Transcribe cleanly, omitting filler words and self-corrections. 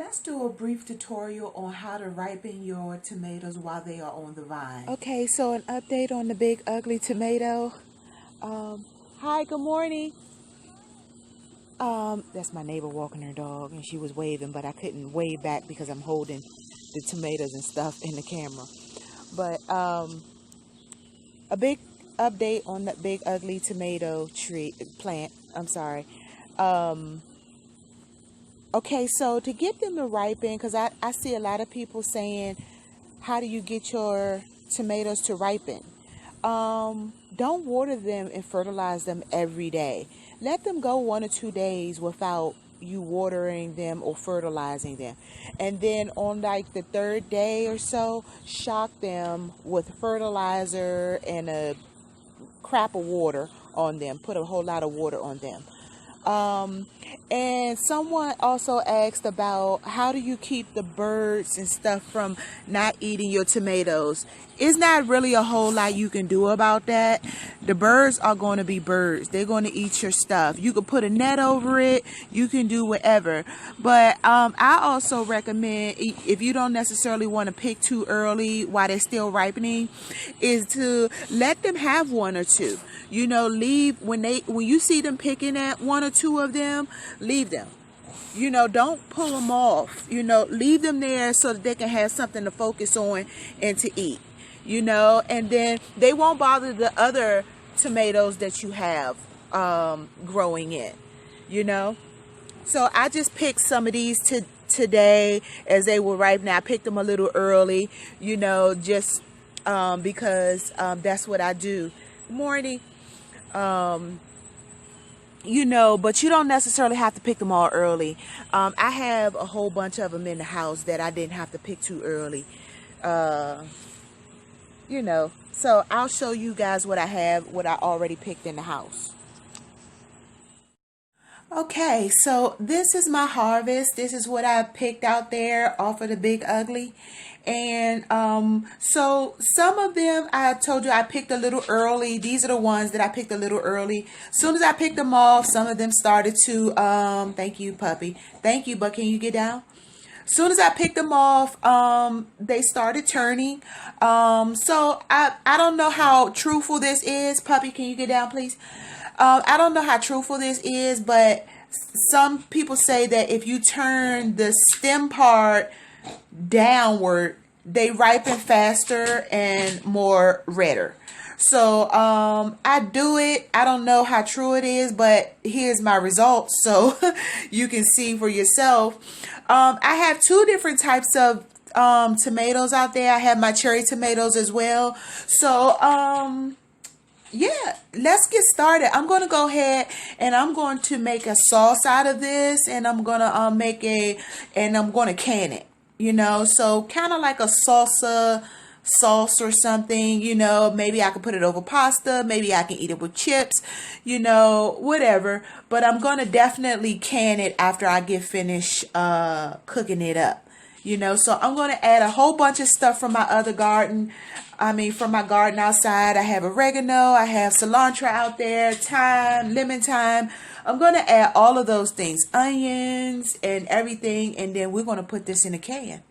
Let's do a brief tutorial on how to ripen your tomatoes while they are on the vine. Okay, so an update on the big ugly tomato. Hi, good morning. That's my neighbor walking her dog, and she was waving, but I couldn't wave back because I'm holding the tomatoes and stuff in the camera. But a big update on the big ugly tomato plant. I'm sorry. Okay, so to get them to ripen, because I see a lot of people saying, how do you get your tomatoes to ripen? Don't water them and fertilize them every day. Let them go 1 or 2 days without you watering them or fertilizing them. And then on like the 3rd day or so, shock them with fertilizer and a crap of water on them. Put a whole lot of water on them. And someone also asked about how do you keep the birds and stuff from not eating your tomatoes. It's not really a whole lot you can do about that. The birds are going to be birds. They're going to eat your stuff. You can put a net over it. You can do whatever. But I also recommend, if you don't necessarily want to pick too early while they're still ripening, is to let them have 1 or 2. You know, leave when you see them picking at 1 or 2 of them, leave them. You know, don't pull them off. You know, leave them there so that they can have something to focus on and to eat. You know, and then they won't bother the other tomatoes that you have growing in. You know, so I just picked some of these today as they were ripe. Now I picked them a little early. You know, just because that's what I do. Good morning. You know, but you don't necessarily have to pick them all early. I have a whole bunch of them in the house that I didn't have to pick too early. You know, so I'll show you guys what I already picked in the house. Okay, so this is my harvest. This is what I picked out there off of the big ugly. And so some of them I told you I picked a little early. These are the ones that I picked a little early. As soon as I picked them off, some of them started to thank you, puppy. Thank you, but can you get down? As soon as I picked them off, they started turning. So I don't know how truthful this is. Puppy, can you get down, please? I don't know how truthful this is, but some people say that if you turn the stem part downward, they ripen faster and more redder. So I do it. I don't know how true it is, but here's my results so you can see for yourself. I have 2 different types of tomatoes out there. I have my cherry tomatoes as well. So yeah, let's get started. I'm going to go ahead and I'm going to make a sauce out of this, and I'm going to I'm going to can it, you know, so kind of like a salsa sauce or something, you know. Maybe I can put it over pasta, maybe I can eat it with chips, you know, whatever. But I'm going to definitely can it after I get finished cooking it up. You know, so I'm going to add a whole bunch of stuff from my other garden. From my garden outside. I have oregano, I have cilantro out there, thyme, lemon thyme. I'm going to add all of those things, onions and everything, and then we're going to put this in a can.